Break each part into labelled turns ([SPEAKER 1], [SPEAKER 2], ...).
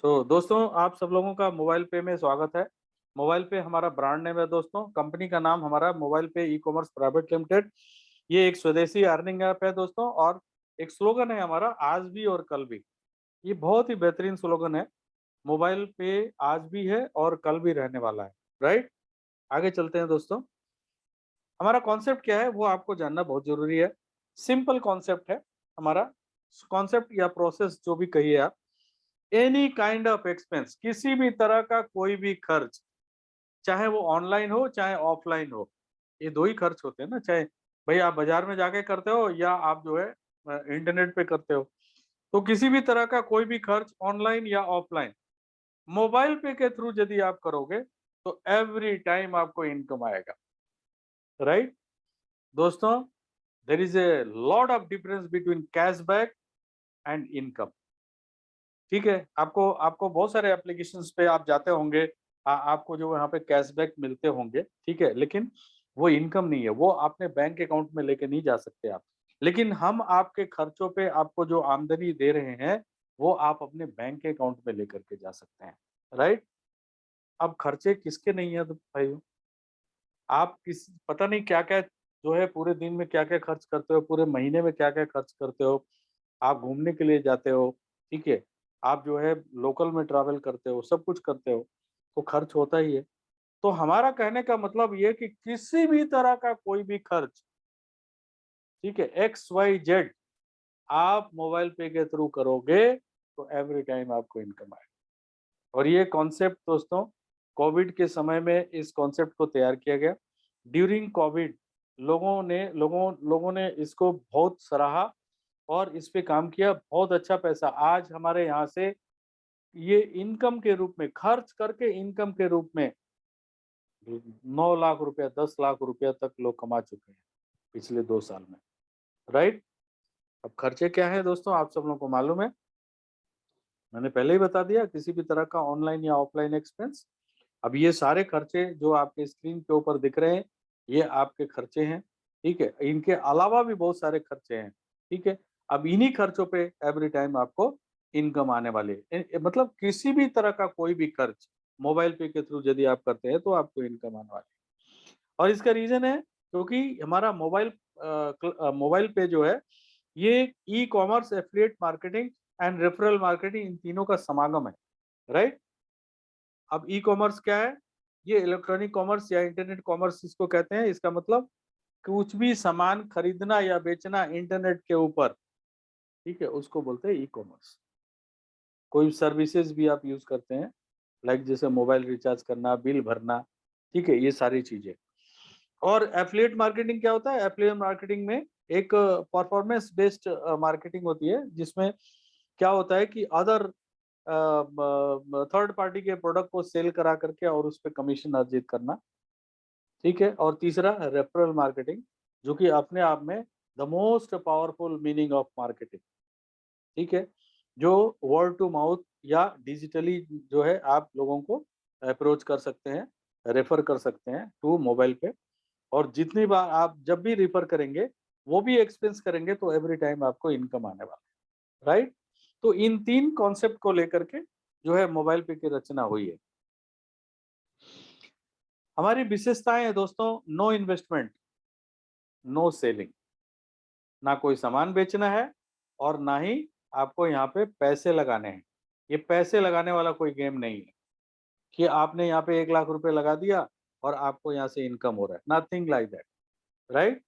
[SPEAKER 1] दोस्तों आप सब लोगों का मोबाइल पे में स्वागत है। मोबाइल पे हमारा ब्रांड नेम है दोस्तों। कंपनी का नाम हमारा मोबाइल पे ई कॉमर्स प्राइवेट लिमिटेड। ये एक स्वदेशी अर्निंग ऐप है दोस्तों, और एक स्लोगन है हमारा, आज भी और कल भी। ये बहुत ही बेहतरीन स्लोगन है। मोबाइल पे आज भी है और कल भी रहने वाला है। राइट, आगे चलते हैं दोस्तों। हमारा कॉन्सेप्ट क्या है वो आपको जानना बहुत जरूरी है। सिंपल कॉन्सेप्ट है हमारा। कॉन्सेप्ट या प्रोसेस जो भी कहिए आप, एनी काइंड ऑफ एक्सपेंस, किसी भी तरह का कोई भी खर्च, चाहे वो ऑनलाइन हो चाहे ऑफलाइन हो। ये दो ही खर्च होते हैं ना, चाहे भाई आप बाजार में जाके करते हो या आप जो है इंटरनेट पे करते हो। तो किसी भी तरह का कोई भी खर्च ऑनलाइन या ऑफलाइन मोबाइल पे के थ्रू यदि आप करोगे तो एवरी टाइम आपको इनकम आएगा। राइट दोस्तों, there is a lot of difference between cashback and income. ठीक है, आपको आपको बहुत सारे एप्लीकेशंस पे आप जाते होंगे, आपको जो यहाँ पे कैशबैक मिलते होंगे, ठीक है, लेकिन वो इनकम नहीं है, वो अपने बैंक अकाउंट में लेके नहीं जा सकते आप। लेकिन हम आपके खर्चों पे आपको जो आमदनी दे रहे हैं वो आप अपने बैंक के अकाउंट में लेकर के जा सकते हैं। राइट, अब खर्चे किसके नहीं है तो भाई, आप किस पता नहीं क्या क्या जो है पूरे दिन में क्या क्या खर्च करते हो, पूरे महीने में क्या क्या खर्च करते हो। आप घूमने के लिए जाते हो, ठीक है, आप जो है लोकल में ट्रैवल करते हो, सब कुछ करते हो, तो खर्च होता ही है। तो हमारा कहने का मतलब ये है कि किसी भी तरह का कोई भी खर्च, ठीक है, एक्स वाई जेड, आप मोबाइल पे के थ्रू करोगे तो एवरी टाइम आपको इनकम आएगा। और ये कॉन्सेप्ट दोस्तों कोविड के समय में इस कॉन्सेप्ट को तैयार किया गया। ड्यूरिंग कोविड लोगों ने इसको बहुत सराहा और इस पे काम किया। बहुत अच्छा पैसा आज हमारे यहाँ से ये इनकम के रूप में, खर्च करके इनकम के रूप में 9 लाख रुपया, 10 लाख रुपया तक लोग कमा चुके हैं पिछले 2 साल में। राइट, अब खर्चे क्या है दोस्तों आप सब लोगों को मालूम है, मैंने पहले ही बता दिया, किसी भी तरह का ऑनलाइन या ऑफलाइन एक्सपेंस। अब ये सारे खर्चे जो आपके स्क्रीन के ऊपर दिख रहे हैं ये आपके खर्चे हैं। ठीक है, इनके अलावा भी बहुत सारे खर्चे हैं। ठीक है, अब इन्हीं खर्चों पे एवरी टाइम आपको इनकम आने वाली है। मतलब किसी भी तरह का कोई भी खर्च मोबाइल पे के थ्रू यदि आप करते हैं तो आपको इनकम आने वाली है। और इसका रीजन है क्योंकि हमारा मोबाइल पे जो है ये e commerce, affiliate marketing and referral marketing, इन तीनों का समागम है। राइट, अब ई कॉमर्स क्या है? ये इलेक्ट्रॉनिक कॉमर्स या इंटरनेट कॉमर्स इसको कहते हैं। इसका मतलब कुछ भी सामान खरीदना या बेचना इंटरनेट के ऊपर, ठीक है, उसको बोलते हैं ई कॉमर्स। कोई सर्विसेज भी आप यूज करते हैं, लाइक जैसे मोबाइल रिचार्ज करना, बिल भरना, ठीक है, ये सारी चीजें। और एफिलिएट मार्केटिंग क्या होता है? एफिलिएट मार्केटिंग में एक परफॉर्मेंस बेस्ड मार्केटिंग होती है, जिसमें क्या होता है कि अदर थर्ड पार्टी के प्रोडक्ट को सेल करा करके और उस पर कमीशन अर्जित करना। ठीक है, और तीसरा रेफरल मार्केटिंग, जो कि अपने आप में the most powerful meaning of marketing. ठीक है, जो वर्ड टू माउथ या डिजिटली जो है आप लोगों को अप्रोच कर सकते हैं, रेफर कर सकते हैं टू मोबाइल पे। और जितनी बार आप जब भी रेफर करेंगे वो भी एक्सपेंस करेंगे तो एवरी टाइम आपको इनकम आने वाला है। राइट, तो इन तीन कॉन्सेप्ट को लेकर के जो है मोबाइल पे की रचना हुई है। हमारी विशेषताएं है दोस्तों, नो इन्वेस्टमेंट, नो सेलिंग। ना कोई सामान बेचना है और ना ही आपको यहाँ पे पैसे लगाने हैं। ये पैसे लगाने वाला कोई गेम नहीं है कि आपने यहाँ पे 1 लाख रुपए लगा दिया और आपको यहाँ से इनकम हो रहा है। Nothing like that. राइट,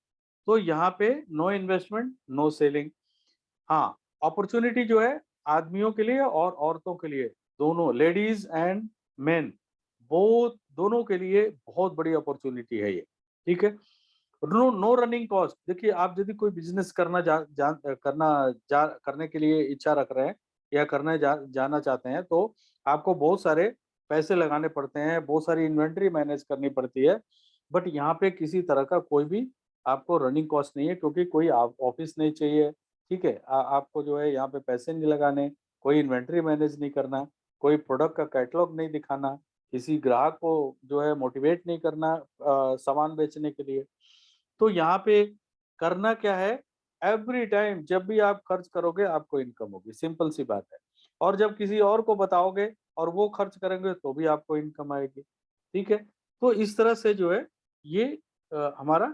[SPEAKER 1] तो यहाँ पे नो इन्वेस्टमेंट, नो सेलिंग। हाँ, अपॉर्चुनिटी जो है आदमियों के लिए और औरतों के लिए, दोनों, लेडीज एंड मेन, वो दोनों के लिए बहुत बड़ी अपॉर्चुनिटी है ये। ठीक है, नो नो रनिंग कॉस्ट। देखिए, आप यदि कोई बिजनेस करने के लिए इच्छा रख रहे हैं या जाना चाहते हैं तो आपको बहुत सारे पैसे लगाने पड़ते हैं, बहुत सारी इन्वेंट्री मैनेज करनी पड़ती है। बट यहाँ पे किसी तरह का कोई भी आपको रनिंग कॉस्ट नहीं है, क्योंकि कोई ऑफिस नहीं चाहिए। ठीक है, आपको जो है यहाँ पे पैसे नहीं लगाने, कोई इन्वेंट्री मैनेज नहीं करना, कोई प्रोडक्ट का कैटलॉग नहीं दिखाना, किसी ग्राहक को जो है मोटिवेट नहीं करना सामान बेचने के लिए। तो यहाँ पे करना क्या है, एवरी टाइम जब भी आप खर्च करोगे आपको इनकम होगी, सिंपल सी बात है। और जब किसी और को बताओगे और वो खर्च करेंगे तो भी आपको इनकम आएगी। ठीक है, तो इस तरह से जो है ये हमारा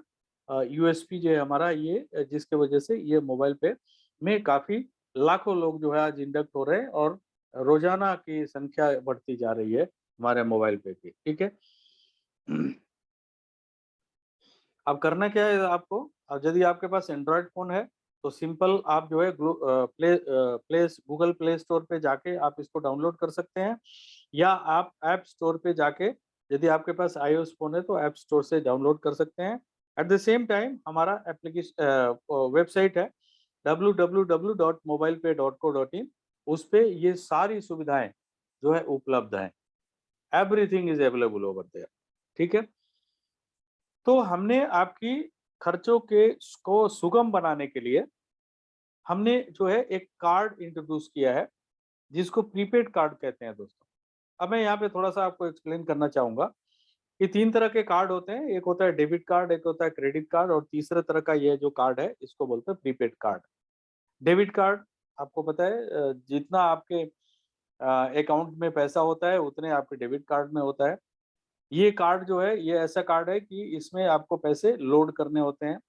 [SPEAKER 1] यूएसपी जो है हमारा ये जिसके वजह से ये मोबाइल पे में काफी लाखों लोग जो है आज इंडक्ट हो रहे हैं और रोजाना की संख्या बढ़ती जा रही है हमारे मोबाइल पे की। ठीक है, अब करना क्या है आपको, अब यदि आपके पास एंड्रॉयड फोन है तो सिंपल आप जो है गूगल प्ले स्टोर पे जाके आप इसको डाउनलोड कर सकते हैं, या आप ऐप स्टोर पे जाके यदि आपके पास आईओएस फोन है तो ऐप स्टोर से डाउनलोड कर सकते हैं। एट द सेम टाइम हमारा एप्लीकेशन वेबसाइट है www.mobilepay.co.in, उस पे ये सारी सुविधाएं जो है उपलब्ध हैं। Everything is available over there. ठीक है, तो हमने आपकी खर्चों के को सुगम बनाने के लिए हमने जो है एक कार्ड इंट्रोड्यूस किया है जिसको प्रीपेड कार्ड कहते हैं दोस्तों। अब मैं यहाँ पे थोड़ा सा आपको एक्सप्लेन करना चाहूंगा कि तीन तरह के कार्ड होते हैं, एक होता है डेबिट कार्ड, एक होता है क्रेडिट कार्ड, और तीसरे तरह का ये जो कार्ड है इसको बोलते हैं प्रीपेड कार्ड। डेबिट कार्ड आपको पता है जितना आपके अकाउंट में पैसा होता है उतने आपके डेबिट कार्ड में होता है। ये कार्ड जो है ये ऐसा कार्ड है कि इसमें आपको पैसे लोड करने होते हैं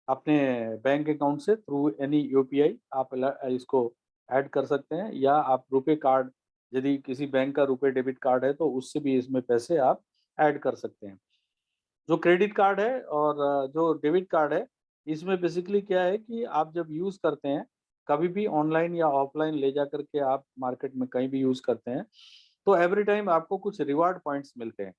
[SPEAKER 1] अपने बैंक अकाउंट से थ्रू एनी यूपीआई। आप इसको ऐड कर सकते हैं, या आप रुपए कार्ड यदि किसी बैंक का रुपए डेबिट कार्ड है तो उससे भी इसमें पैसे आप ऐड कर सकते हैं। जो क्रेडिट कार्ड है और जो डेबिट कार्ड है इसमें बेसिकली क्या है कि आप जब यूज़ करते हैं कभी भी ऑनलाइन या ऑफलाइन ले जा करके आप मार्केट में कहीं भी यूज़ करते हैं तो एवरी टाइम आपको कुछ रिवार्ड पॉइंट्स मिलते हैं।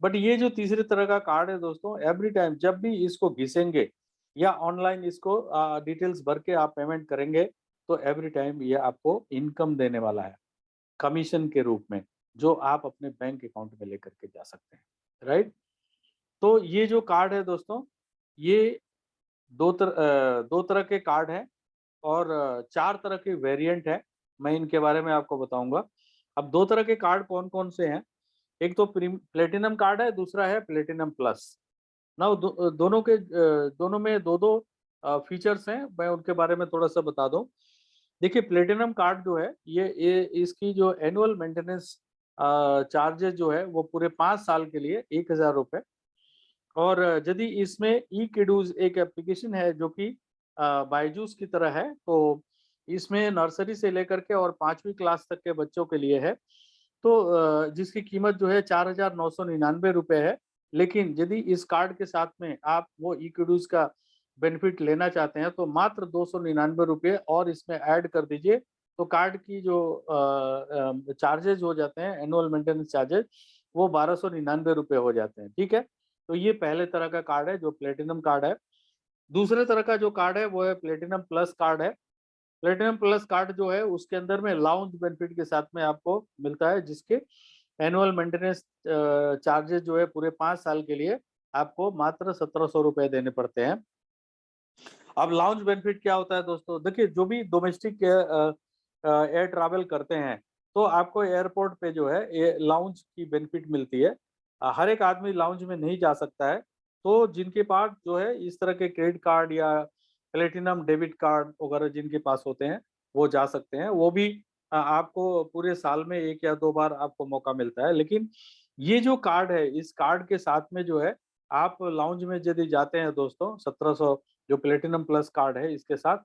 [SPEAKER 1] बट ये जो तीसरे तरह का कार्ड है दोस्तों, एवरी टाइम जब भी इसको घिसेंगे या ऑनलाइन इसको डिटेल्स भर के आप पेमेंट करेंगे तो एवरी टाइम ये आपको इनकम देने वाला है कमीशन के रूप में, जो आप अपने बैंक अकाउंट में लेकर के जा सकते हैं। राइट, तो ये जो कार्ड है दोस्तों ये दो तरह के कार्ड हैं और चार तरह के वेरिएंट है। मैं इनके बारे में आपको बताऊंगा। अब दो तरह के कार्ड कौन कौन से हैं, एक तो प्लेटिनम कार्ड है, दूसरा है प्लेटिनम प्लस। ना दोनों में दो दो फीचर्स हैं, मैं उनके बारे में थोड़ा सा बता दूं। देखिए प्लेटिनम कार्ड जो है ये इसकी जो एनुअल मेंटेनेंस चार्जेस जो है वो पूरे 5 साल के लिए 1,000 रुपये। और यदि इसमें ई किडूज एक एप्लीकेशन है जो कि बायजूस की तरह है, तो इसमें नर्सरी से लेकर के और 5वीं क्लास तक के बच्चों के लिए है। तो जिसकी कीमत जो है 4,999 रुपये है। लेकिन यदि इस कार्ड के साथ में आप वो ई किडूज का बेनिफिट लेना चाहते हैं तो मात्र 299 रुपये और इसमें ऐड कर दीजिए, तो कार्ड की जो चार्जेज हो जाते हैं एनुअल मेंटेनेंस चार्जेज वो 1,299 रुपये हो जाते हैं। ठीक है, तो ये पहले तरह का कार्ड है जो प्लेटिनम कार्ड है। दूसरे तरह का जो कार्ड है वो है प्लेटिनम प्लस कार्ड है। प्लेटिनम प्लस कार्ड जो है उसके अंदर में लाउंज बेनिफिट के साथ में आपको मिलता है, जिसके एनुअल मेंटेनेंस चार्जेस जो है पूरे 5 साल के लिए आपको मात्र 1,700 रुपये देने पड़ते हैं। अब लाउंज बेनिफिट क्या होता है दोस्तों, देखिए जो भी डोमेस्टिक एयर ट्रैवल करते हैं तो आपको एयरपोर्ट पे जो है ये लाउंज की बेनिफिट मिलती है। हर एक आदमी लाउंज में नहीं जा सकता है, तो जिनके पास जो है इस तरह के क्रेडिट कार्ड या प्लेटिनम डेबिट कार्ड वगैरह जिनके पास होते हैं वो जा सकते हैं। वो भी आपको पूरे साल में 1 या 2 बार आपको मौका मिलता है। लेकिन ये जो कार्ड है इस कार्ड के साथ में जो है आप लाउंज में यदि जाते हैं दोस्तों 1,700 जो प्लेटिनम प्लस कार्ड है इसके साथ,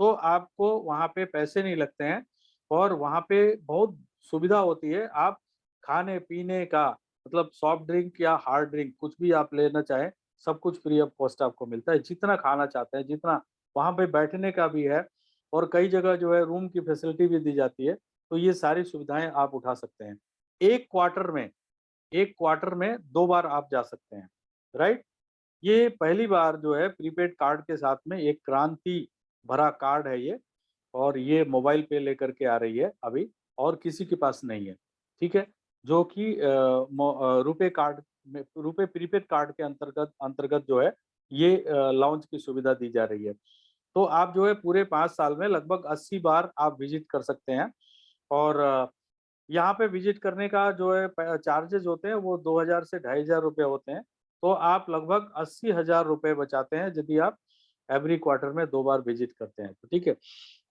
[SPEAKER 1] तो आपको वहाँ पे पैसे नहीं लगते हैं और वहाँ पे बहुत सुविधा होती है। आप खाने पीने का मतलब सॉफ्ट ड्रिंक या हार्ड ड्रिंक कुछ भी आप लेना चाहें सब कुछ फ्री ऑफ कॉस्ट आपको मिलता है, जितना खाना चाहते हैं जितना। वहाँ पे बैठने का भी है और कई जगह जो है रूम की फैसिलिटी भी दी जाती है, तो ये सारी सुविधाएं आप उठा सकते हैं। एक क्वार्टर में एक क्वार्टर में 2 बार आप जा सकते हैं। राइट, ये पहली बार जो है प्रीपेड कार्ड के साथ में एक क्रांति भरा कार्ड है ये, और ये मोबाइल पे लेकर के आ रही है अभी, और किसी के पास नहीं है। ठीक है, जो कि रुपे कार्ड में रुपे प्रीपेड कार्ड के अंतर्गत अंतर्गत जो है ये लॉन्च की सुविधा दी जा रही है। तो आप जो है पूरे 5 साल में लगभग 80 बार आप विजिट कर सकते हैं। और यहाँ पे विजिट करने का जो है चार्जेस होते हैं वो 2,000 से 2,500 रुपये होते हैं। तो आप लगभग 80,000 रुपये बचाते हैं यदि आप एवरी क्वार्टर में 2 बार विजिट करते हैं तो। ठीक है,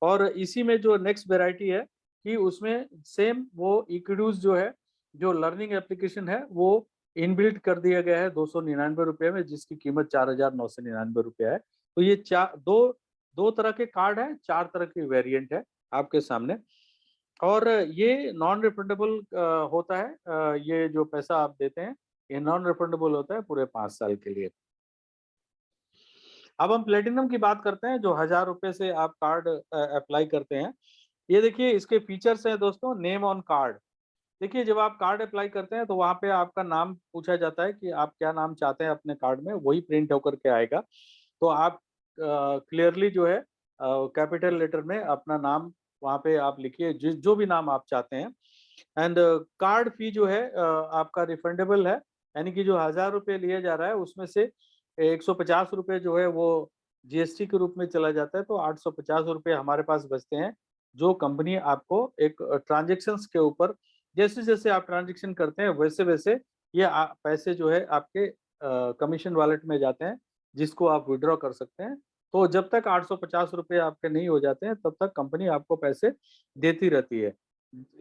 [SPEAKER 1] और इसी में जो नेक्स्ट वेराइटी है कि उसमें सेम वो इक्विड्यूज जो है, जो लर्निंग एप्लीकेशन है, वो इनबिल्ट कर दिया गया है 299 रुपये में, जिसकी कीमत 4,999 रुपया है। तो ये दो तरह के कार्ड हैं, 4 तरह के वेरिएंट है आपके सामने। और ये नॉन रिफंडेबल होता है, ये जो पैसा आप देते हैं ये नॉन रिफंडेबल होता है पूरे 5 साल के लिए। अब हम प्लेटिनम की बात करते हैं, जो 1000 रुपए से आप कार्ड अप्लाई करते हैं। ये देखिए इसके फीचर्स हैं दोस्तों, नेम ऑन कार्ड। देखिए जब आप कार्ड अप्लाई करते हैं तो वहाँ पे आपका नाम पूछा जाता है कि आप क्या नाम चाहते हैं अपने कार्ड में, वही प्रिंट होकर के आएगा। तो आप क्लियरली जो है कैपिटल लेटर में अपना नाम वहाँ पे आप लिखिए, जो भी नाम आप चाहते हैं। एंड कार्ड फी जो है आपका रिफंडेबल है, यानी कि जो 1000 रुपये लिया जा रहा है उसमें से 150 रुपये जो है वो जीएसटी के रूप में चला जाता है। तो 850 रुपये हमारे पास बचते हैं, जो कंपनी आपको एक ट्रांजेक्शन्स के ऊपर, जैसे जैसे आप ट्रांजेक्शन करते हैं वैसे वैसे ये पैसे जो है आपके कमीशन वॉलेट में जाते हैं, जिसको आप विड्रॉ कर सकते हैं। तो जब तक 850 रुपये आपके नहीं हो जाते हैं तब तक कंपनी आपको पैसे देती रहती है,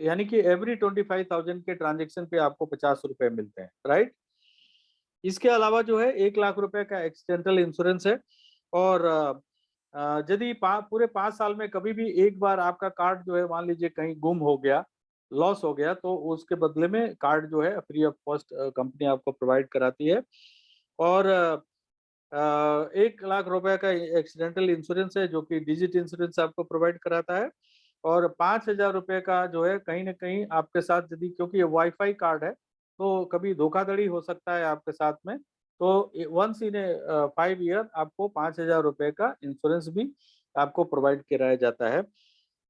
[SPEAKER 1] यानी कि एवरी 25,000 के ट्रांजेक्शन पे आपको 50 रुपए मिलते हैं, राइट। इसके अलावा जो है 1 लाख रुपए का एक्सीडेंटल इंश्योरेंस है। और यदि पूरे 5 साल में कभी भी एक बार आपका कार्ड जो है मान लीजिए कहीं गुम हो गया, लॉस हो गया, तो उसके बदले में कार्ड जो है फ्री ऑफ कॉस्ट कंपनी आपको प्रोवाइड कराती है। और 1 लाख रुपए का एक्सीडेंटल इंश्योरेंस है, जो कि डिजिट इंश्योरेंस आपको प्रोवाइड कराता है। और 5,000 रुपए का जो है कहीं ना कहीं आपके साथ, यदि क्योंकि ये वाईफाई कार्ड है तो कभी धोखाधड़ी हो सकता है आपके साथ में, तो वंस इन 5 ईयर आपको 5,000 रुपए का इंश्योरेंस भी आपको प्रोवाइड कराया जाता है।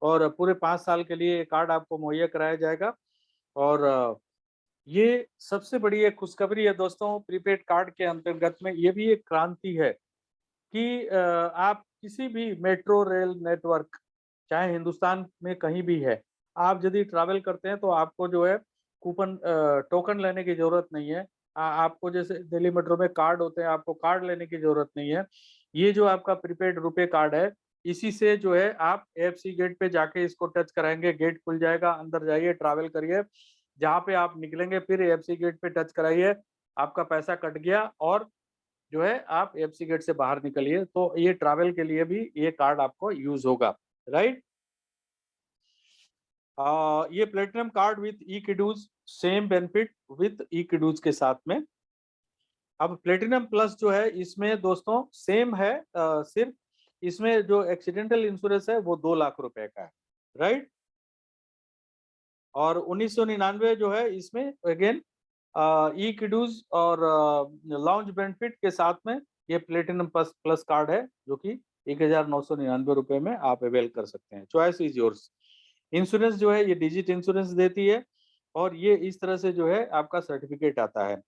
[SPEAKER 1] और पूरे 5 साल के लिए ये कार्ड आपको मुहैया कराया जाएगा। और ये सबसे बड़ी एक खुशखबरी है दोस्तों, प्रीपेड कार्ड के अंतर्गत में ये भी एक क्रांति है कि आप किसी भी मेट्रो रेल नेटवर्क, चाहे हिंदुस्तान में कहीं भी है, आप यदि ट्रैवल करते हैं तो आपको जो है कूपन टोकन लेने की जरूरत नहीं है। आपको जैसे दिल्ली मेट्रो में कार्ड होते हैं, आपको कार्ड लेने की जरूरत नहीं है। ये जो आपका प्रीपेड रुपए कार्ड है, इसी से जो है आप एफसी गेट पे जाके इसको टच कराएंगे, गेट खुल जाएगा, अंदर जाइए, ट्रैवल करिए, जहाँ पे आप निकलेंगे फिर एफसी गेट पे टच कराइए, आपका पैसा कट गया और जो है आप एफसी गेट से बाहर निकलिए। तो ये ट्रैवल के लिए भी ये कार्ड आपको यूज होगा, राइट। ये प्लेटिनम कार्ड विथ ई किडूज, सेम बेनिफिट विथ ई किडूज के साथ में। अब प्लेटिनम प्लस जो है इसमें दोस्तों सेम है, सिर्फ इसमें जो एक्सीडेंटल इंश्योरेंस है वो 2 लाख रुपए का है, राइट। और 1999 जो है इसमें अगेन ई किडूज और लॉन्च बेनिफिट के साथ में ये प्लेटिनम प्लस प्लस कार्ड है, जो कि 1,999 रुपए में आप अवेल कर सकते हैं। Choice is yours. इंश्योरेंस जो है ये डिजिट इंश्योरेंस देती है, और ये इस तरह से जो है आपका सर्टिफिकेट आता है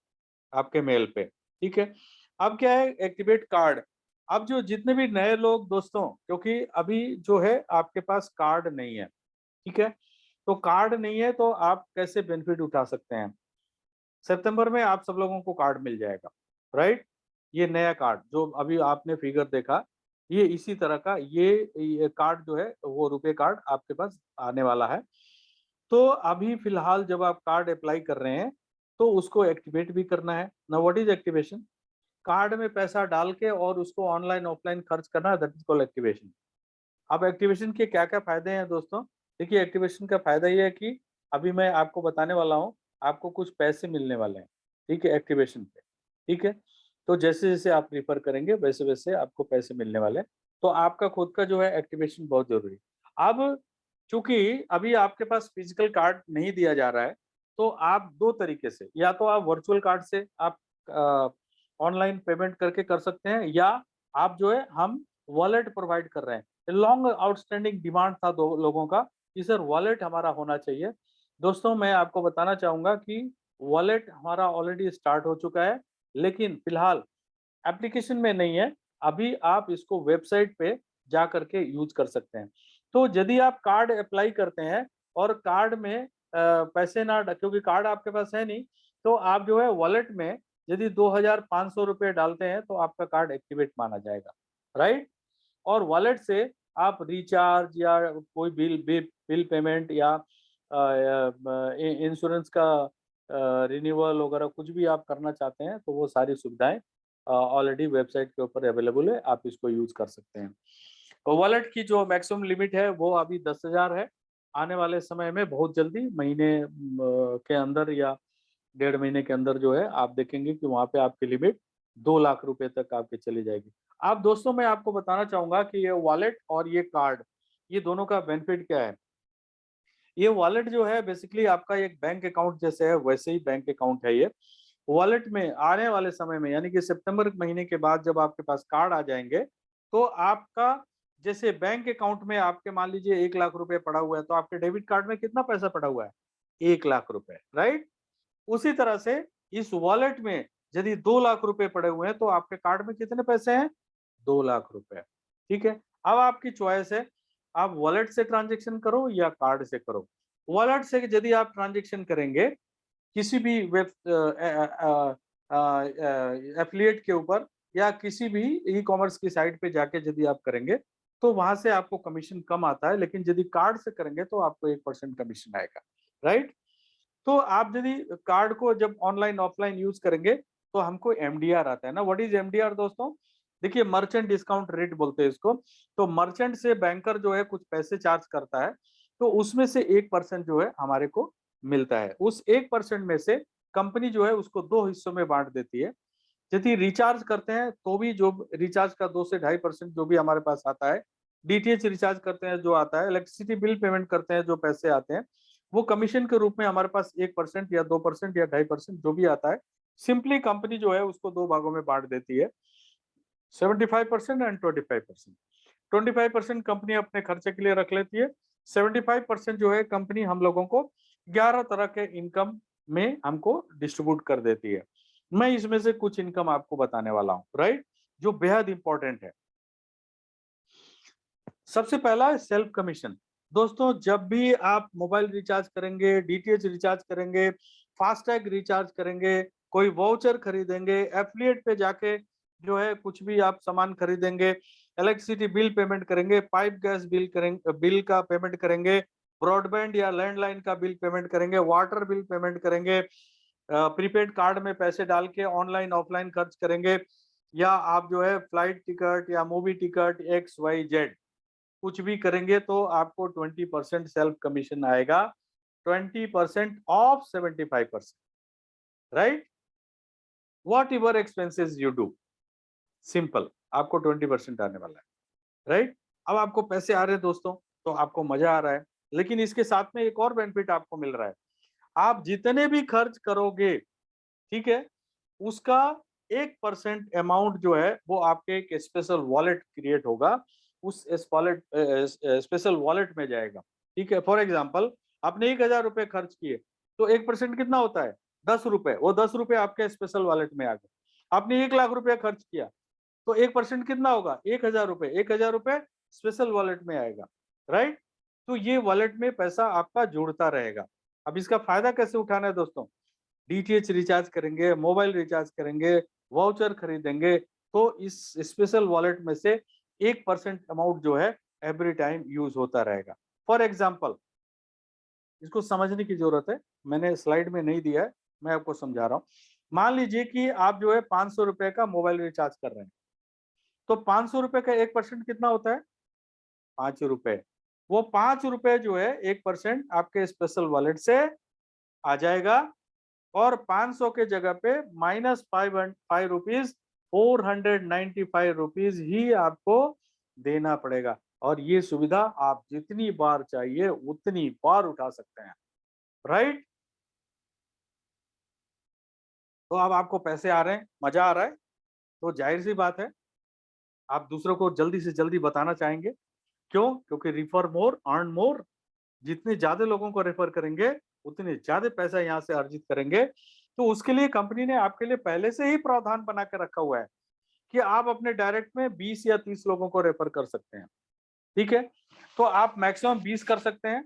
[SPEAKER 1] आपके मेल पे, ठीक है। अब क्या है एक्टिवेट कार्ड। अब जो जितने भी नए लोग दोस्तों, क्योंकि अभी जो है आपके पास कार्ड नहीं है, ठीक है, तो कार्ड नहीं है तो आप कैसे बेनिफिट उठा सकते हैं। सितंबर में आप सब लोगों को कार्ड मिल जाएगा, राइट। ये नया कार्ड जो अभी आपने फिगर देखा, ये इसी तरह का ये कार्ड जो है वो रुपए कार्ड आपके पास आने वाला है। तो अभी फिलहाल जब आप कार्ड अप्लाई कर रहे हैं तो उसको एक्टिवेट भी करना है ना। What is activation? कार्ड में पैसा डाल के और उसको ऑनलाइन ऑफलाइन खर्च करना, दैट इज कॉल्ड एक्टिवेशन। अब एक्टिवेशन के क्या क्या फायदे हैं दोस्तों? देखिए एक्टिवेशन का फायदा ये है कि अभी मैं आपको बताने वाला हूँ, आपको कुछ पैसे मिलने वाले हैं, ठीक है, एक्टिवेशन पे, ठीक है। तो जैसे जैसे आप प्रीफर करेंगे वैसे वैसे आपको पैसे मिलने वाले हैं। तो आपका खुद का जो है एक्टिवेशन बहुत जरूरी है। अब चूंकि अभी आपके पास फिजिकल कार्ड नहीं दिया जा रहा है, तो आप दो तरीके से, या तो आप वर्चुअल कार्ड से आप ऑनलाइन पेमेंट करके कर सकते हैं, या आप जो है हम वॉलेट प्रोवाइड कर रहे हैं। लॉन्ग आउटस्टैंडिंग डिमांड था दो लोगों का कि सर वॉलेट हमारा होना चाहिए। दोस्तों मैं आपको बताना चाहूंगा कि वॉलेट हमारा ऑलरेडी स्टार्ट हो चुका है, लेकिन फिलहाल एप्लीकेशन में नहीं है। अभी आप इसको वेबसाइट पे जा करके यूज कर सकते हैं। तो यदि आप कार्ड अप्लाई करते हैं और कार्ड में पैसे ना, क्योंकि कार्ड आपके पास है नहीं, तो आप जो है वॉलेट में यदि 2,500 रुपये डालते हैं तो आपका कार्ड एक्टिवेट माना जाएगा, राइट। और वॉलेट से आप रिचार्ज या कोई बिल बिल पेमेंट या इंश्योरेंस का रिन्यूअल वगैरह कुछ भी आप करना चाहते हैं तो वो सारी सुविधाएं ऑलरेडी वेबसाइट के ऊपर अवेलेबल है, आप इसको यूज कर सकते हैं। वॉलेट की जो मैक्सिमम लिमिट है वो अभी 10,000 है। आने वाले समय में बहुत जल्दी महीने के अंदर या 1.5 महीने के अंदर जो है आप देखेंगे कि वहाँ पे आपकी लिमिट 2 लाख रुपए तक आपके चली जाएगी। आप दोस्तों मैं आपको बताना चाहूंगा कि ये वॉलेट और ये कार्ड, ये दोनों का बेनिफिट क्या है। ये वॉलेट जो है बेसिकली आपका एक बैंक अकाउंट जैसे है, वैसे ही बैंक अकाउंट है ये। वॉलेट में आने वाले समय में यानी कि सितंबर महीने के बाद जब आपके पास कार्ड आ जाएंगे तो आपका जैसे बैंक अकाउंट में आपके मान लीजिए 1 लाख रुपए पड़ा हुआ है तो आपके डेबिट कार्ड में कितना पैसा पड़ा हुआ है? 1 लाख रुपए, राइट। उसी तरह से इस वॉलेट में यदि 2 लाख रुपए पड़े हुए हैं तो आपके कार्ड में कितने पैसे हैं? 2 लाख रुपए। ठीक है, अब आपकी चॉइस है, आप वॉलेट से ट्रांजेक्शन करो या कार्ड से करो। वॉलेट से यदि आप ट्रांजेक्शन करेंगे किसी भी वेब एफिलिएट के ऊपर या किसी भी ई कॉमर्स की साइट पे जाके यदि आप करेंगे तो वहां से आपको कमीशन कम आता है, लेकिन यदि कार्ड से करेंगे तो आपको 1% कमीशन आएगा, राइट। तो आप यदि कार्ड को जब ऑनलाइन ऑफलाइन यूज करेंगे तो हमको एमडीआर आता है ना। व्हाट इज एमडीआर दोस्तों? देखिए मर्चेंट डिस्काउंट रेट बोलते हैं इसको। तो मर्चेंट से बैंकर जो है कुछ पैसे चार्ज करता है तो उसमें से 1% जो है हमारे को मिलता है। उस 1% में से कंपनी जो है उसको 2 हिस्सों में बांट देती है। यदि रिचार्ज करते हैं तो भी जो रिचार्ज का 2 से 2.5% जो भी हमारे पास आता है, डीटीएच रिचार्ज करते हैं जो आता है, इलेक्ट्रिसिटी बिल पेमेंट करते हैं जो पैसे आते हैं, वो कमीशन के रूप में हमारे पास 1% या 2% या 2.5% जो भी आता है, सिंपली कंपनी जो है उसको 2 भागों में बांट देती है, 75% एंड 25%। 25% कंपनी अपने खर्चे के लिए रख लेती है, 75% जो है कंपनी हम लोगों को 11 तरह के इनकम में हमको डिस्ट्रीब्यूट कर देती है। मैं इसमें से कुछ इनकम आपको बताने वाला हूँ, राइट, जो बेहद इंपॉर्टेंट है। सबसे पहला है सेल्फ कमीशन। दोस्तों जब भी आप मोबाइल रिचार्ज करेंगे, डीटीएच रिचार्ज करेंगे, फास्टैग रिचार्ज करेंगे, कोई वाउचर खरीदेंगे, एफिलिएट पे जाके जो है कुछ भी आप सामान खरीदेंगे, इलेक्ट्रिसिटी बिल पेमेंट करेंगे, पाइप गैस बिल करेंगे, बिल का पेमेंट करेंगे, ब्रॉडबैंड या लैंडलाइन का बिल पेमेंट करेंगे, वाटर बिल पेमेंट करेंगे, प्रीपेड कार्ड में पैसे डाल के ऑनलाइन ऑफलाइन खर्च करेंगे, या आप जो है फ्लाइट टिकट या मूवी टिकट XYZ कुछ भी करेंगे तो आपको 20% सेल्फ कमीशन आएगा, 20% of 75%, right. What ever expenses you do, simple आपको 20% आने वाला है, राइट। अब आपको पैसे आ रहे हैं दोस्तों तो आपको मजा आ रहा है, लेकिन इसके साथ में एक और बेनिफिट आपको मिल रहा है। आप जितने भी खर्च करोगे, ठीक है, उसका 1% अमाउंट जो है वो आपके एक स्पेशल वॉलेट क्रिएट होगा, उस वॉलेट स्पेशल वॉलेट में जाएगा। ठीक है, फॉर एग्जाम्पल आपने 1,000 रुपए खर्च किए तो 1% कितना होता है? 10 रुपए। वो 10 रुपए आपके स्पेशल वॉलेट में आ गए। आपने 1 लाख रुपया खर्च किया तो 1% कितना होगा? 1,000 रुपए। 1,000 रुपए स्पेशल वॉलेट में आएगा, राइट। तो ये वॉलेट में पैसा आपका जुड़ता रहेगा। अब इसका फायदा कैसे उठाना है दोस्तों? डीटीएच रिचार्ज करेंगे, मोबाइल रिचार्ज करेंगे, वाउचर खरीदेंगे तो इस स्पेशल वॉलेट में से 1% अमाउंट जो है एवरी टाइम यूज होता रहेगा। फॉर एग्जाम्पल इसको समझने की जरूरत है, मैंने स्लाइड में नहीं दिया है, मैं आपको समझा रहा हूँ। मान लीजिए कि आप जो है 500 रुपए का मोबाइल रिचार्ज कर रहे हैं तो 500 रुपए का 1% कितना होता है? 5 रुपए। वो 5 रुपए जो है 1% आपके स्पेशल वॉलेट से आ जाएगा और 500 के जगह पे -5 रुपीज 495 रुपीज ही आपको देना पड़ेगा। और ये सुविधा आप जितनी बार चाहिए उतनी बार उठा सकते हैं, राइट। तो अब आपको पैसे आ रहे हैं, मजा आ रहा है, तो जाहिर सी बात है आप दूसरों को जल्दी से जल्दी बताना चाहेंगे। क्यों? क्योंकि रिफर मोर अर्न मोर। जितने ज्यादा लोगों को रेफर करेंगे उतने ज्यादा पैसा यहाँ से अर्जित करेंगे। तो उसके लिए कंपनी ने आपके लिए पहले से ही प्रावधान बना के रखा हुआ है कि आप अपने डायरेक्ट में 20 या 30 लोगों को रेफर कर सकते हैं। ठीक है, तो आप मैक्सिमम 20 कर सकते हैं,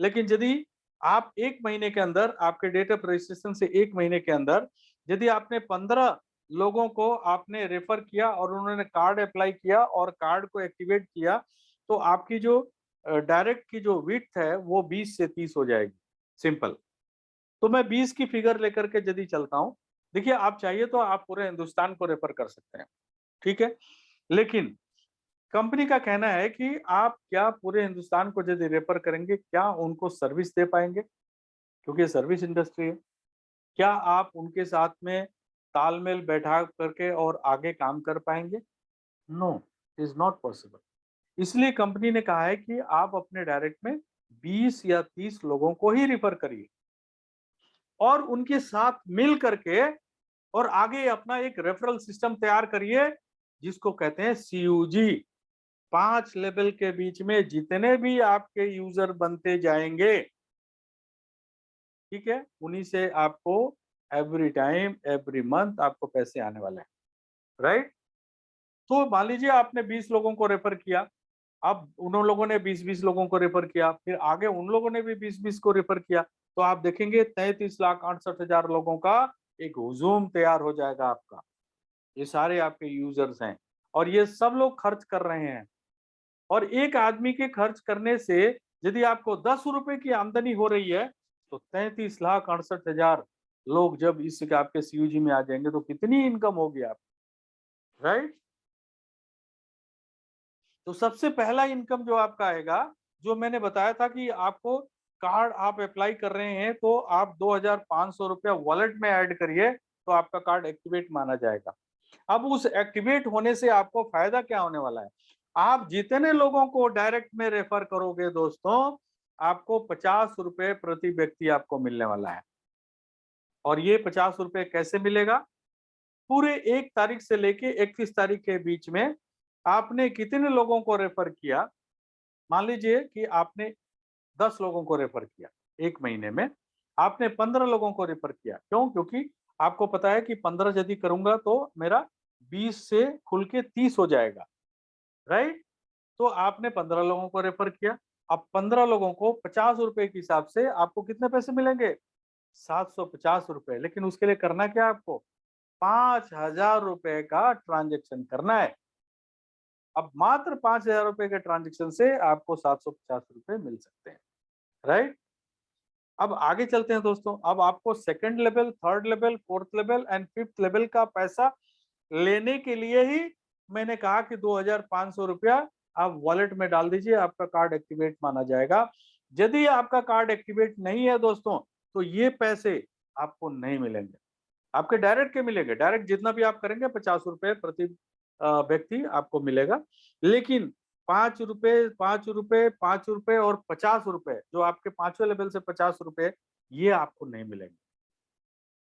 [SPEAKER 1] लेकिन यदि आप 1 महीने के अंदर आपके डेट ऑफ रजिस्ट्रेशन से 1 महीने के अंदर यदि आपने 15 लोगों को आपने रेफर किया और उन्होंने कार्ड अप्लाई किया और कार्ड को एक्टिवेट किया तो आपकी जो डायरेक्ट की जो विड्थ है वो 20 से 30 हो जाएगी, सिंपल। तो मैं 20 की फिगर लेकर के यदि चलता हूँ, देखिए आप चाहिए तो आप पूरे हिंदुस्तान को रेफर कर सकते हैं, ठीक है? लेकिन कंपनी का कहना है कि आप क्या पूरे हिंदुस्तान को यदि रेफर करेंगे, क्या उनको सर्विस दे पाएँगे? क्योंकि ये सर्विस इंडस्ट्री है। क्या आप उनके साथ में तालमेल बैठा करके और आगे काम कर पाएँगे? No, it is not possible. इसलिए कंपनी ने कहा है कि आप अपने डायरेक्ट में 20 या 30 लोगों को ही रेफर करिए और उनके साथ मिल करके और आगे अपना एक रेफरल सिस्टम तैयार करिए, जिसको कहते हैं सीयूजी। 5 लेवल के बीच में जितने भी आपके यूजर बनते जाएंगे, ठीक है, उन्हीं से आपको एवरी टाइम, एवरी मंथ आपको पैसे आने वाले हैं, राइट? तो मान लीजिए आपने 20 लोगों को रेफर किया, अब उन लोगों ने 20-20 लोगों को रेफर किया, फिर आगे उन लोगों ने भी 20-20 को रेफर किया, तो आप देखेंगे 33,68,000 लोगों का एक हुजूम तैयार हो जाएगा आपका। ये सारे आपके यूजर्स हैं और ये सब लोग खर्च कर रहे हैं और एक आदमी के खर्च करने से यदि आपको 10 रुपए की आमदनी हो रही है, तो 33,68,000 लोग जब इस आपके सीयूजी में आ जाएंगे तो कितनी इनकम होगी आप, राइट? तो सबसे पहला इनकम जो आपका आएगा, जो मैंने बताया था कि आपको कार्ड आप अप्लाई कर रहे हैं तो आप 2,500 रुपया वॉलेट में ऐड करिए तो आपका कार्ड एक्टिवेट माना जाएगा। अब उस एक्टिवेट होने से आपको फायदा क्या होने वाला है? आप जितने लोगों को डायरेक्ट में रेफर करोगे दोस्तों, आपको 50 रुपए प्रति व्यक्ति आपको मिलने वाला है। और ये 50 रुपए कैसे मिलेगा? पूरे 1 तारीख से लेके 31 तारीख के बीच में आपने कितने लोगों को रेफर किया? मान लीजिए कि आपने 10 लोगों को रेफर किया 1 महीने में, आपने 15 लोगों को रेफर किया। क्यों? क्योंकि आपको पता है कि 15 यदि करूँगा तो मेरा 20 से खुल के 30 हो जाएगा, राइट? तो आपने 15 लोगों को रेफर किया। अब 15 लोगों को ₹50 के हिसाब से आपको कितने पैसे मिलेंगे? ₹750। लेकिन उसके लिए करना क्या है आपको? ₹5,000 का ट्रांज़ैक्शन करना है। अब मात्र ₹5,000 के ट्रांज़ैक्शन से आपको ₹750 मिल सकते हैं, राइट? अब आगे चलते हैं दोस्तों। अब आपको second level, third level, fourth level and fifth level का पैसा लेने के लिए ही मैंने कहा कि ₹2,500 आप वॉलेट में डाल दीजिए, आपका कार्ड एक्टिवेट माना जाएगा। यदि आपका कार्ड एक्टिवेट नहीं है दोस्तों, तो ये पैसे आपको नहीं मिलेंगे। आपके डायरेक्ट के मिलेंगे, डायरेक्ट जितना भी आप करेंगे ₹50 प्रति व्यक्ति आपको मिलेगा। लेकिन ₹5, ₹5, ₹5 और ₹50 जो आपके 5वें लेवल से ₹50 ये आपको नहीं मिलेंगे।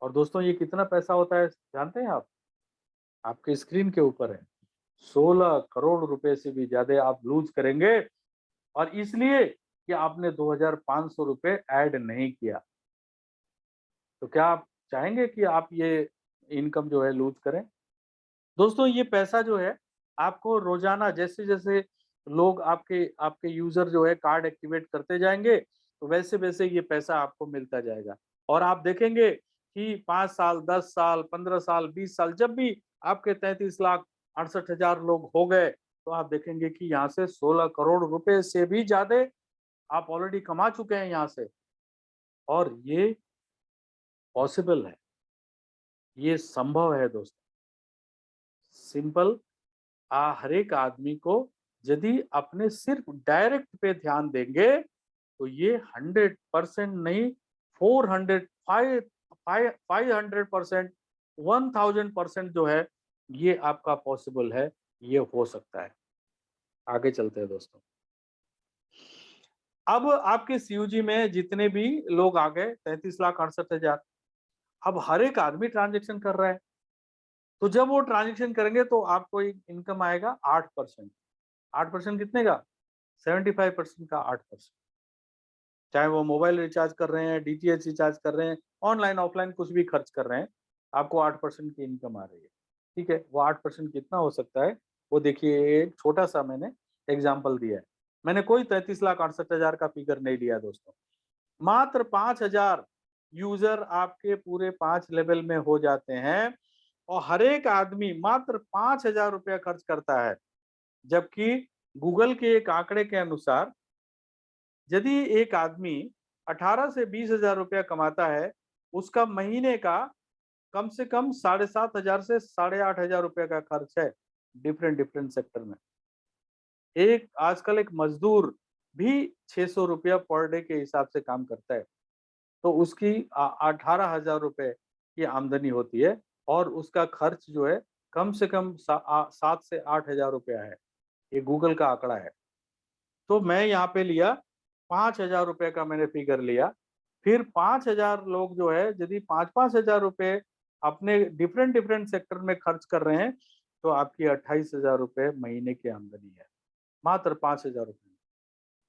[SPEAKER 1] और दोस्तों ये कितना पैसा होता है जानते हैं आप? आपके स्क्रीन के ऊपर है। 16 करोड़ रुपए से भी ज़्यादा आप लूज़ करेंगे और इसलिए कि आपने ₹2,500 ऐड नहीं किया। तो क्या आप चाहेंगे कि आप ये इनकम जो है लूज़ करें? दोस्तों ये पैसा जो है आपको रोजाना जैसे-जैसे लोग आपके आपके यूज़र जो है कार्ड एक्टिवेट करते जाएँगे, तो वैसे-वैसे ये पैसा आपको मिलता जाएगा। और आप देखेंगे कि 5 साल, 10 साल, 15 साल, 20 साल जब भी आपके 33,68,000 लोग हो गए, तो आप देखेंगे कि यहाँ से 16 करोड़ रुपए से भी ज़्यादा आप ऑलरेडी कमा चुके हैं यहाँ से। और ये पॉसिबल है, ये संभव है दोस्तों। सिंपल हर एक आदमी को यदि अपने सिर्फ डायरेक्ट पे ध्यान देंगे तो ये 100% नहीं 400 500% 1000% जो है ये आपका पॉसिबल है, ये हो सकता है। आगे चलते हैं दोस्तों। अब आपके सीयूजी में जितने भी लोग आ गए 33,68,000, अब हर एक आदमी ट्रांजेक्शन कर रहा है, तो जब वो ट्रांजेक्शन करेंगे तो आपको एक इनकम आएगा 8%। 8% कितने का? 75% का 8%। चाहे वो मोबाइल रिचार्ज कर रहे हैं, डीटीएच रिचार्ज कर रहे हैं, ऑनलाइन ऑफलाइन कुछ भी खर्च कर रहे हैं, आपको 8% की इनकम आ रही है। ठीक है, वो 8% कितना हो सकता है? वो देखिए एक छोटा-सा मैंने एग्ज़ाम्पल दिया है। मैंने कोई 33,68,000 का फिगर नहीं लिया दोस्तों। मात्र 5,000 यूज़र आपके पूरे 5 लेवल में हो जाते हैं और हर एक आदमी मात्र ₹5,000 खर्च करता है। जबकि गूगल के एक आंकड़े के अनुसार यदि एक आदमी 18 से 20,000 रुपया कमाता है, उसका महीने का कम से कम 7,500 से 8,500 रुपए का खर्च है डिफरेंट डिफरेंट सेक्टर में। एक आजकल एक मजदूर भी 600 रुपया पर डे के हिसाब से काम करता है, तो उसकी 18,000 रुपए की आमदनी होती है और उसका खर्च जो है कम से कम 7 से 8,000 रुपया है। ये गूगल का आंकड़ा है। तो मैं यहाँ पे लिया 5,000 रुपए का मैंने फिगर लिया। फिर 5,000 लोग जो है यदि 5,000 रुपए अपने डिफरेंट डिफरेंट सेक्टर में खर्च कर रहे हैं, तो आपकी 28,000 रुपए महीने की आमदनी है, मात्र 5,000 रुपए,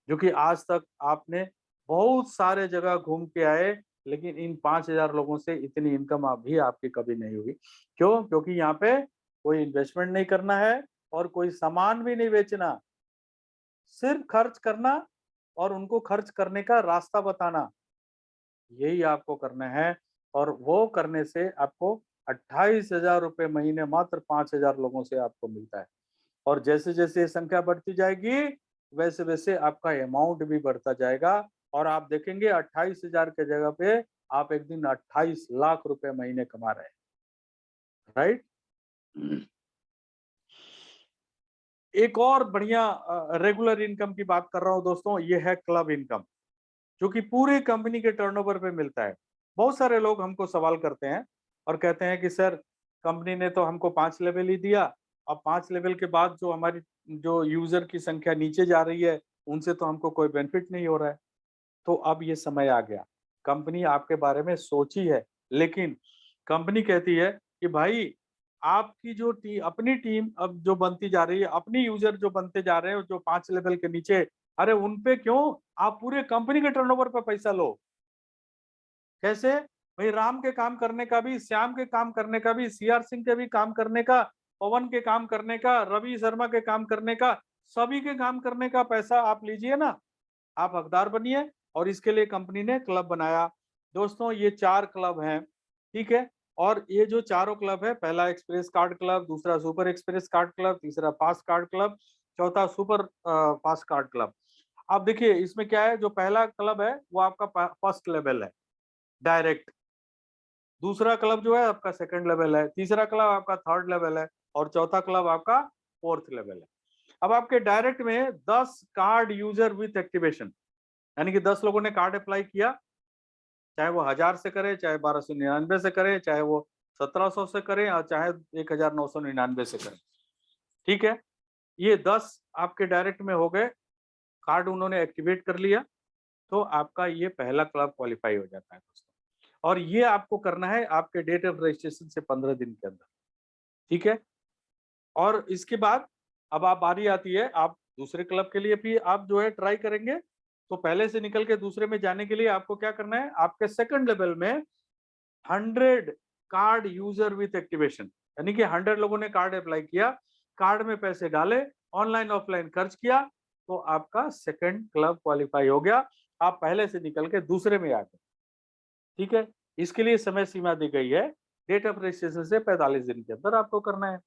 [SPEAKER 1] जो कि आज तक आपने बहुत सारे जगह घूम के आए, लेकिन इन 5,000 लोगों से इतनी इनकम अभी आपकी कभी नहीं हुई। क्यों? क्योंकि यहाँ पे कोई इन्वेस्टमेंट नहीं करना है और कोई सामान भी नहीं बेचना, सिर्फ खर्च करना और उनको खर्च करने का रास्ता बताना, यही आपको करना है। और वो करने से आपको 28,000 रुपए महीने मात्र 5,000 लोगों से आपको मिलता है। और जैसे जैसे ये संख्या बढ़ती जाएगी, वैसे वैसे आपका अमाउंट भी बढ़ता जाएगा और आप देखेंगे 28,000 के जगह पे आप एक दिन 28 लाख रुपए महीने कमा रहे हैं, राइट। एक और बढ़िया रेगुलर इनकम की बात कर रहा हूं दोस्तों, ये है क्लब इनकम, जो कि पूरे कंपनी के टर्नओवर पे मिलता है। बहुत सारे लोग हमको सवाल करते हैं और कहते हैं कि सर, कंपनी ने तो हमको 5 लेवल ही दिया, अब 5 लेवल के बाद जो हमारी जो यूजर की संख्या नीचे जा रही है, उनसे तो हमको कोई बेनिफिट नहीं हो रहा है। तो अब ये समय आ गया, कंपनी आपके बारे में सोची है, लेकिन कंपनी कहती है कि भाई, आपकी जो अपनी टीम अब जो बनती जा रही है, अपनी यूजर जो बनते जा रहे हैं जो 5 लेवल के नीचे, अरे उन पे क्यों आप पूरे कंपनी के टर्नओवर पे पैसा लो। कैसे? भाई, राम के काम करने का भी, श्याम के काम करने का भी, सीआर सिंह के भी काम करने का, पवन के काम करने का, रवि शर्मा के काम करने का, सभी के काम करने का पैसा आप लीजिए ना, आप हकदार बनिए। और इसके लिए कंपनी ने क्लब बनाया। दोस्तों, ये 4 क्लब हैं, ठीक है। और ये जो चारों क्लब है, पहला एक्सप्रेस कार्ड क्लब, दूसरा सुपर एक्सप्रेस कार्ड क्लब, तीसरा फास्ट कार्ड क्लब, चौथा सुपर फास्ट कार्ड क्लब। अब देखिए इसमें क्या है, जो पहला क्लब है वो आपका फर्स्ट लेवल है, डायरेक्ट। दूसरा क्लब जो है आपका सेकंड लेवल है, तीसरा क्लब आपका थर्ड लेवल है और चौथा क्लब आपका फोर्थ लेवल है। अब आपके डायरेक्ट में 10 कार्ड यूजर विथ एक्टिवेशन, यानी कि 10 लोगों ने कार्ड अप्लाई किया, चाहे वो 1000 से करे, चाहे 1299 से करे, चाहे वो 1700 से करे और चाहे 1999 से करे, ठीक है। ये 10 आपके डायरेक्ट में हो गए, कार्ड उन्होंने एक्टिवेट कर लिया, तो आपका ये पहला क्लब क्वालिफाई हो जाता है दोस्तों। और ये आपको करना है आपके डेट ऑफ रजिस्ट्रेशन से 15 दिन के अंदर, ठीक है। और इसके बाद अब आप बारी आती है, आप दूसरे क्लब के लिए भी आप जो है ट्राई करेंगे, तो पहले से निकल के दूसरे में जाने के लिए आपको क्या करना है, आपके सेकंड लेवल में 100 कार्ड यूजर विथ एक्टिवेशन, यानी कि 100 लोगों ने कार्ड अप्लाई किया, कार्ड में पैसे डाले, ऑनलाइन ऑफलाइन खर्च किया, तो आपका सेकंड क्लब क्वालिफाई हो गया, आप पहले से निकल के दूसरे में आ गए, ठीक है। इसके लिए समय सीमा दी गई है, डेट ऑफ रजिस्ट्रेशन से 45 दिन के अंदर आपको करना है।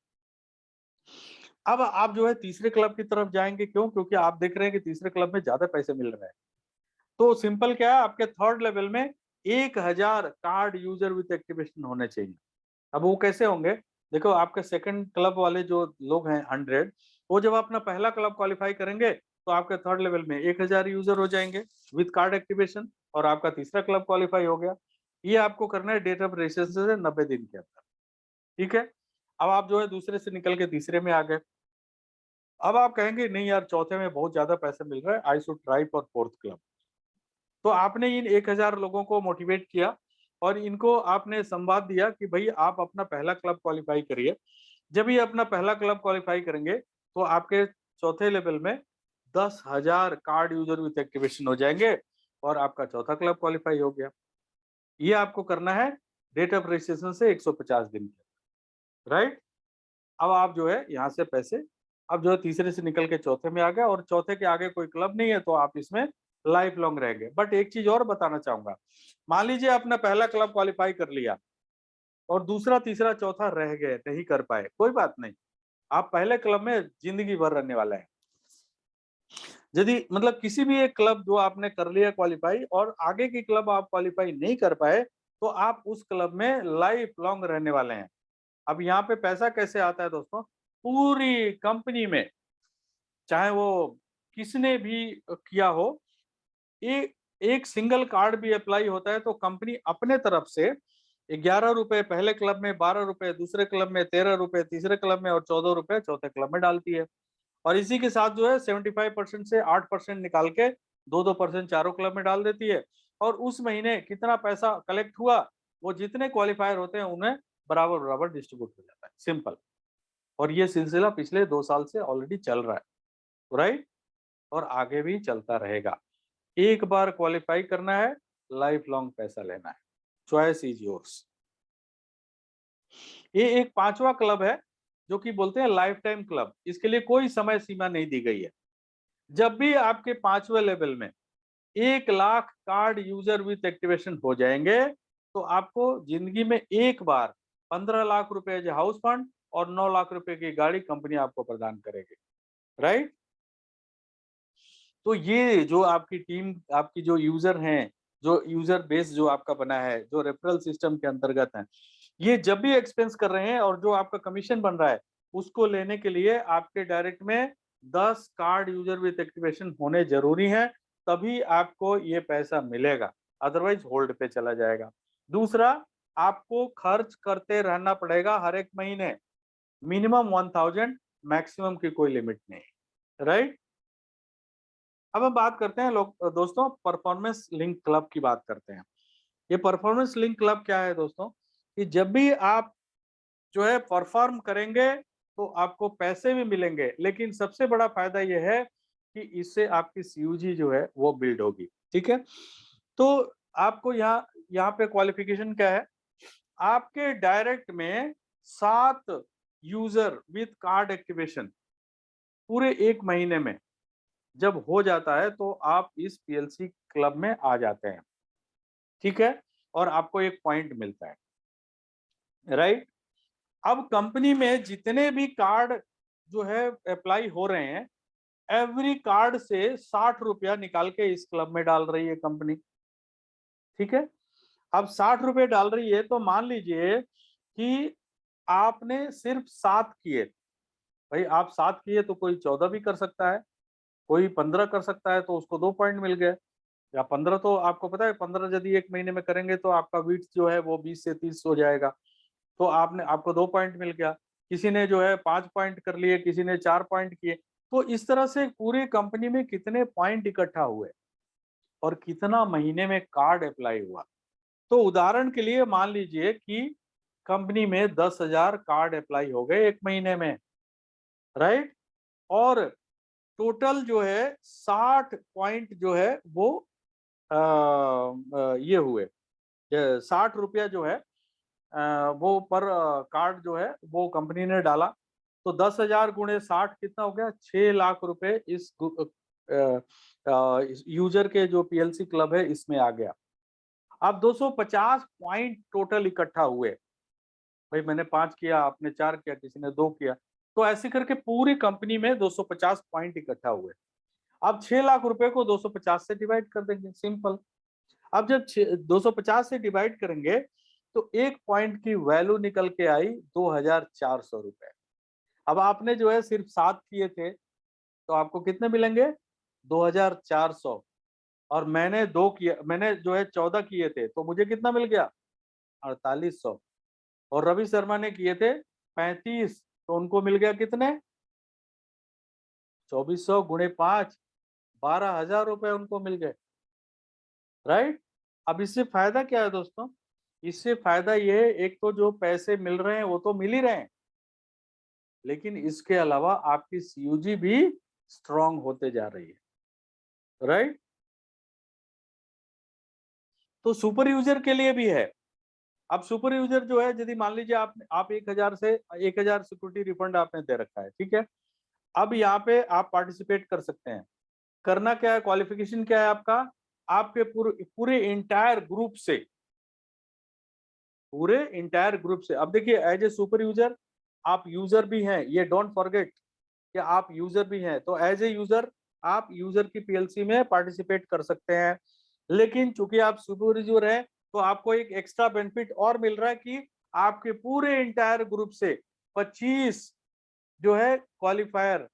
[SPEAKER 1] अब आप जो है तीसरे क्लब की तरफ जाएंगे, क्यों? क्योंकि आप देख रहे हैं कि तीसरे क्लब में ज्यादा पैसे मिल रहे हैं। तो सिंपल क्या है, आपके थर्ड लेवल में 1000 कार्ड यूजर विथ एक्टिवेशन होने चाहिए। अब वो कैसे होंगे? देखो, आपके सेकंड क्लब वाले जो लोग हैं 100, वो जब अपना पहला क्लब क्वालिफाई करेंगे, तो आपके थर्ड लेवल में 1000 यूजर हो जाएंगे विथ कार्ड एक्टिवेशन, और आपका तीसरा क्लब क्वालिफाई हो गया। ये आपको करना है डेट ऑफ रजिस्ट्रेशन से 90 दिन के अंदर, ठीक है। अब आप जो है दूसरे से निकल के तीसरे में आ गए। अब आप कहेंगे नहीं यार, चौथे में बहुत ज्यादा पैसे मिल रहा है, I should try for fourth club. तो आपने इन 1000 लोगों को मोटिवेट किया और इनको आपने संवाद दिया कि भाई, आप अपना पहला क्लब क्वालिफाई करिए। जब ये अपना पहला क्लब क्वालिफाई करेंगे, तो आपके चौथे लेवल में 10,000 कार्ड यूजर विथ एक्टिवेशन हो जाएंगे और आपका चौथा क्लब क्वालिफाई हो गया। ये आपको करना है डेट ऑफ रजिस्ट्रेशन से 150 दिन के, राइट। अब आप जो है यहाँ से पैसे, अब जो है तीसरे से निकल के चौथे में आ गए और चौथे के आगे कोई क्लब नहीं है, तो आप इसमें लाइफ लॉन्ग रहेंगे। बट एक चीज और बताना चाहूंगा, मान लीजिए आपने पहला क्लब क्वालिफाई कर लिया और दूसरा तीसरा चौथा रह गए, नहीं कर पाए, कोई बात नहीं, आप पहले क्लब में जिंदगी भर रहने वाला है। यदि मतलब किसी भी एक क्लब जो आपने कर लिया क्वालिफाई और आगे की क्लब आप क्वालिफाई नहीं कर पाए, तो आप उस क्लब में लाइफ लॉन्ग रहने वाले हैं। अब यहाँ पे पैसा कैसे आता है दोस्तों? पूरी कंपनी में, चाहे वो किसने भी किया हो, एक सिंगल कार्ड भी अप्लाई होता है तो कंपनी अपने तरफ से 11 रुपए पहले क्लब में, 12 रुपए दूसरे क्लब में, 13 रुपए तीसरे क्लब में और 14 रुपए चौथे क्लब में डालती है। और इसी के साथ जो है 75% से 8% निकाल के 2-2% चारों क्लब में डाल देती है। और उस महीने कितना पैसा कलेक्ट हुआ, वो जितने क्वालिफायर होते हैं उन्हें बराबर बराबर डिस्ट्रीब्यूट हो जाता है, सिंपल। और ये सिलसिला पिछले 2 साल से ऑलरेडी चल रहा है, राइट? और आगे भी चलता रहेगा। एक बार क्वालिफाई करना है, लाइफ लॉन्ग पैसा लेना है, चॉइस इज योर्स। ये एक 5वां क्लब है जो कि बोलते हैं लाइफ टाइम क्लब। इसके लिए कोई समय सीमा नहीं दी गई है। जब भी आपके 5वें लेवल में 1 lakh card user with activation हो जाएंगे, तो आपको जिंदगी में एक बार 15 लाख रुपए एज हाउस फंड और 9 लाख रुपए की गाड़ी कंपनी आपको प्रदान करेगी, राइट? तो ये जो आपकी टीम, आपकी जो यूजर हैं, जो यूजर बेस जो आपका बना है, जो रेफरल सिस्टम के अंतर्गत है, ये जब भी एक्सपेंस कर रहे हैं और जो आपका कमीशन बन रहा है, उसको लेने के लिए आपके डायरेक्ट में 10 कार्ड यूजर विथ एक्टिवेशन होने जरूरी है, तभी आपको ये पैसा मिलेगा, अदरवाइज होल्ड पे चला जाएगा। दूसरा, आपको खर्च करते रहना पड़ेगा हर एक महीने, मिनिमम 1000, मैक्सिमम की कोई लिमिट नहीं, राइट? अब हम बात करते हैं लोग दोस्तों, परफॉर्मेंस लिंक क्लब की बात करते हैं। ये परफॉर्मेंस लिंक क्लब क्या है दोस्तों? कि जब भी आप जो है परफॉर्म करेंगे तो आपको पैसे भी मिलेंगे, लेकिन सबसे बड़ा फायदा यह है कि इससे आपकी सीयूजी जो है वो बिल्ड होगी, ठीक है? तो आपको यहाँ यहाँ पे क्वालिफिकेशन क्या है? आपके डायरेक्ट में 7 यूजर विथ कार्ड एक्टिवेशन पूरे 1 महीने में जब हो जाता है तो आप इस पीएलसी क्लब में आ जाते हैं, ठीक है? और आपको एक पॉइंट मिलता है, राइट? अब कंपनी में जितने भी कार्ड जो है अप्लाई हो रहे हैं, एवरी कार्ड से 60 रुपया निकाल के इस क्लब में डाल रही है कंपनी, ठीक है? अब 60 रुपए डाल रही है तो मान लीजिए कि आपने सिर्फ 7 किए। भाई आप 7 किए तो कोई 14 भी कर सकता है, कोई 15 कर सकता है, तो उसको 2 पॉइंट मिल गए। या 15, तो आपको पता है 15 यदि 1 महीने में करेंगे तो आपका विड्थ जो है वो 20 से 30 हो जाएगा। तो आपको 2 पॉइंट मिल गया। किसी ने जो है 5 पॉइंट कर लिए, किसी ने 4 पॉइंट किए। तो इस तरह से पूरी कंपनी में कितने पॉइंट इकट्ठा हुए और कितना महीने में कार्ड अप्लाई हुआ। तो उदाहरण के लिए मान लीजिए कि कंपनी में 10,000 कार्ड अप्लाई हो गए 1 महीने में, राइट? और टोटल जो है 60 पॉइंट जो है वो ये हुए, 60 रुपया जो है वो पर कार्ड जो है वो कंपनी ने डाला। तो 10,000 गुणे 60 कितना हो गया? 6 लाख रुपए इस यूजर के जो पीएलसी क्लब है इसमें आ गया। अब 250 पॉइंट टोटल इकट्ठा हुए। भाई मैंने 5 किया, आपने 4 किया, किसी ने 2 किया, तो ऐसे करके पूरी कंपनी में 250 पॉइंट इकट्ठा हुए। अब 6 लाख रुपए को 250 से डिवाइड कर देंगे, सिंपल। अब जब 250 से डिवाइड करेंगे तो 1 पॉइंट की वैल्यू निकल के आई 2,400 रुपए। अब आपने जो है सिर्फ 7 किए थे तो आपको कितने मिलेंगे? 2,400। और मैंने 2 किया, मैंने जो है 14 किए थे तो मुझे कितना मिल गया? 4,800। और रवि शर्मा ने किए थे 35, तो उनको मिल गया कितने? 2,400 गुणे 5, 12,000 रुपए उनको मिल गए, राइट? अब इससे फायदा क्या है दोस्तों? इससे फायदा ये है, एक तो जो पैसे मिल रहे हैं वो तो मिल ही रहे हैं, लेकिन इसके अलावा आपकी सीयूजी भी स्ट्रांग होते जा रही है, राइट? तो सुपर यूजर के लिए भी है। अब सुपर यूजर जो है, यदि मान लीजिए आप 1,000 से 1,000 सिक्योरिटी रिफंड आपने दे रखा है, ठीक है? अब यहाँ पे आप पार्टिसिपेट कर सकते हैं। करना क्या है, क्वालिफिकेशन क्या है आपका? आपके पूरे पूरे इंटायर ग्रुप से, पूरे इंटायर ग्रुप से। अब देखिए, एज ए सुपर यूजर आप यूजर भी हैं, ये डोंट फॉरगेट कि आप यूजर भी हैं। तो एज ए यूजर आप यूजर की पीएलसी में पार्टिसिपेट कर सकते हैं। लेकिन चूंकि आप सुपर यूजर हैं तो आपको एक एक्स्ट्रा बेनिफिट और मिल रहा है कि आपके पूरे इंटायर ग्रुप से 25 जो है क्वालिफायर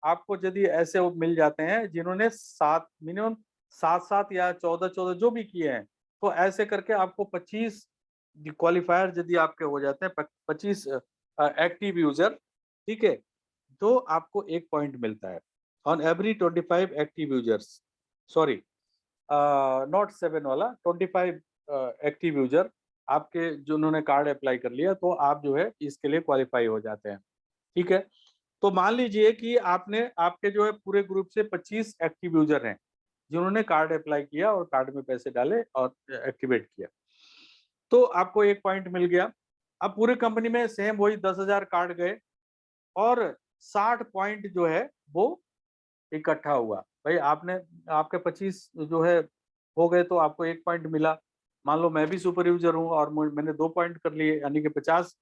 [SPEAKER 1] आपको यदि ऐसे वो मिल जाते हैं जिन्होंने सात मिनिमम 7 या 14 जो भी किए हैं, तो ऐसे करके आपको 25 क्वालिफायर यदि आपके हो जाते हैं, 25 एक्टिव यूजर, ठीक है, तो आपको 1 पॉइंट मिलता है on every 25 active users. Sorry, not 7 वाला, 25 एक्टिव यूजर आपके जिन्होंने कार्ड अप्लाई कर लिया, तो आप जो है इसके लिए क्वालिफाई हो जाते हैं। ठीक है, तो मान लीजिए कि आपने आपके जो है पूरे ग्रुप से 25 एक्टिव यूजर हैं जिन्होंने कार्ड अप्लाई किया और कार्ड में पैसे डाले और एक्टिवेट किया, तो आपको 1 पॉइंट मिल गया। अब पूरे कंपनी में सेम वही 10,000 कार्ड गए और 60 पॉइंट जो है वो इकट्ठा हुआ। भाई आपने आपके 25 जो है हो गए तो आपको 1 पॉइंट मिला। मान लो मैं भी सुपर यूजर हूँ और मैंने 2 पॉइंट कर लिए, यानी कि 50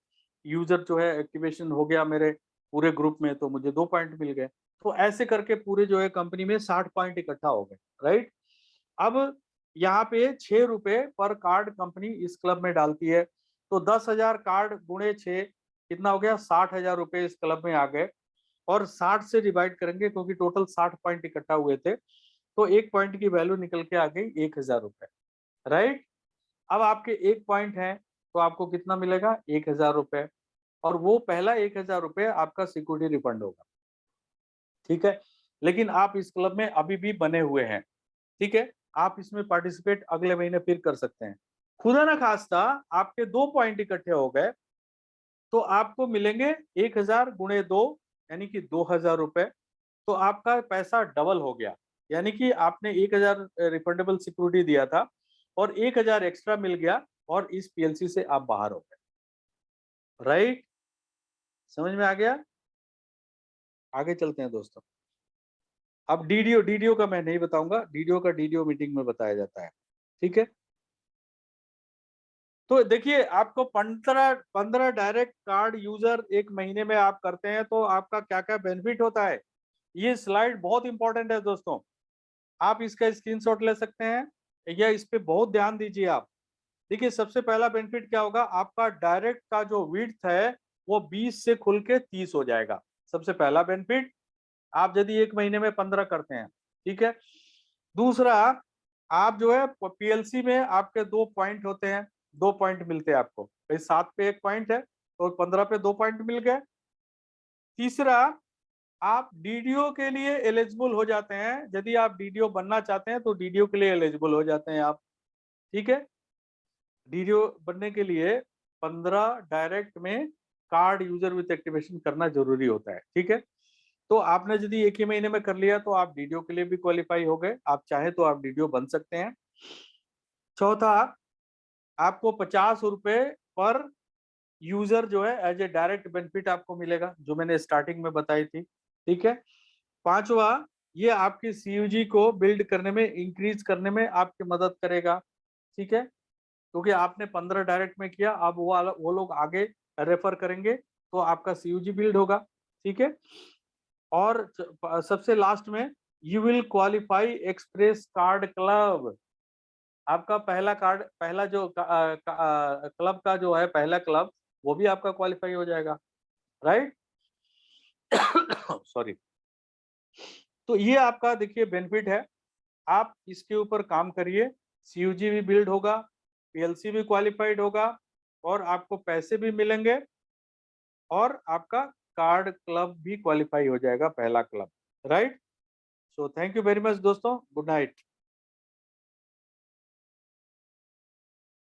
[SPEAKER 1] यूजर जो है एक्टिवेशन हो गया मेरे पूरे ग्रुप में, तो मुझे 2 पॉइंट मिल गए। तो ऐसे करके पूरे जो है कंपनी में 60 पॉइंट इकट्ठा हो गए, राइट। अब यहाँ पे 6 रुपए पर कार्ड कंपनी इस क्लब में डालती है, तो 10,000 कार्ड गुणे 6 कितना हो गया, 60,000 रुपए इस क्लब में आ गए। और 60 से डिवाइड करेंगे क्योंकि टोटल 60 पॉइंट इकट्ठा हुए थे, तो 1 पॉइंट की वैल्यू निकल के आ गई 1,000 रुपए, राइट। अब आपके 1 पॉइंट है तो आपको कितना मिलेगा, 1,000 रुपए, और वो पहला 1,000 रुपए आपका सिक्योरिटी रिफंड होगा। ठीक है, लेकिन आप इस क्लब में अभी भी बने हुए हैं, ठीक है, आप इसमें पार्टिसिपेट अगले महीने फिर कर सकते हैं। खुदा ना खास्ता आपके 2 पॉइंट इकट्ठे हो गए तो आपको मिलेंगे 1,000 गुणे 2 यानी कि 2,000 रुपए, तो आपका पैसा डबल हो गया। यानी कि आपने 1,000 रिफंडेबल सिक्योरिटी दिया था और 1,000 एक्स्ट्रा मिल गया और इस पीएलसी से आप बाहर हो गए, राइट। समझ में आ गया? आगे चलते हैं दोस्तों। अब डीडीओ का मैं नहीं बताऊंगा, डीडीओ मीटिंग में बताया जाता है, ठीक है। तो देखिए, आपको 15 डायरेक्ट कार्ड यूजर एक महीने में आप करते हैं तो आपका क्या क्या बेनिफिट होता है, ये स्लाइड बहुत इंपॉर्टेंट है दोस्तों। आप इसका स्क्रीनशॉट ले सकते हैं या इस पे बहुत ध्यान दीजिए आप। देखिए, सबसे पहला बेनिफिट क्या होगा, आपका डायरेक्ट का जो विड्थ है वो 20 से खुल के 30 हो जाएगा। सबसे पहला बेनिफिट, आप यदि एक महीने में 15 करते हैं, ठीक है। दूसरा, आप जो है पीएलसी में आपके 2 पॉइंट होते हैं, 2 पॉइंट मिलते हैं आपको, 7 पे 1 पॉइंट है और 15 पे 2 पॉइंट मिल गए। तीसरा, आप डीडीओ के लिए एलिजिबल हो जाते हैं, यदि आप डीडीओ बनना चाहते हैं तो डीडीओ के लिए एलिजिबल हो जाते हैं आप, ठीक है। डीडीओ बनने के लिए 15 डायरेक्ट में कार्ड यूजर विथ एक्टिवेशन करना जरूरी होता है, ठीक है। तो आपने यदि एक ही महीने में कर लिया तो आप डीडीओ के लिए भी क्वालिफाई हो गए, आप चाहे तो आप डीडीओ बन सकते हैं। चौथा, आपको 50 रुपए पर यूजर जो है एज ए डायरेक्ट बेनिफिट आपको मिलेगा, जो मैंने स्टार्टिंग में बताई थी, ठीक है। पांचवा, ये आपकी सीयूजी को बिल्ड करने में, इंक्रीज करने में आपकी मदद करेगा, ठीक है, क्योंकि आपने 15 डायरेक्ट में किया, अब वो लोग आगे रेफर करेंगे तो आपका सीयूजी बिल्ड होगा, ठीक है। और सबसे लास्ट में, you will qualify express card club. आपका पहला कार्ड, पहला जो क्लब का जो है पहला क्लब, वो भी आपका क्वालिफाई हो जाएगा, राइट। सॉरी। तो ये आपका देखिए बेनिफिट है, आप इसके ऊपर काम करिए, सीयूजी भी बिल्ड होगा, पीएलसी भी क्वालिफाइड होगा और आपको पैसे भी मिलेंगे और आपका कार्ड क्लब भी क्वालिफाई हो जाएगा, पहला club, right. So thank you very much दोस्तों, गुड नाइट।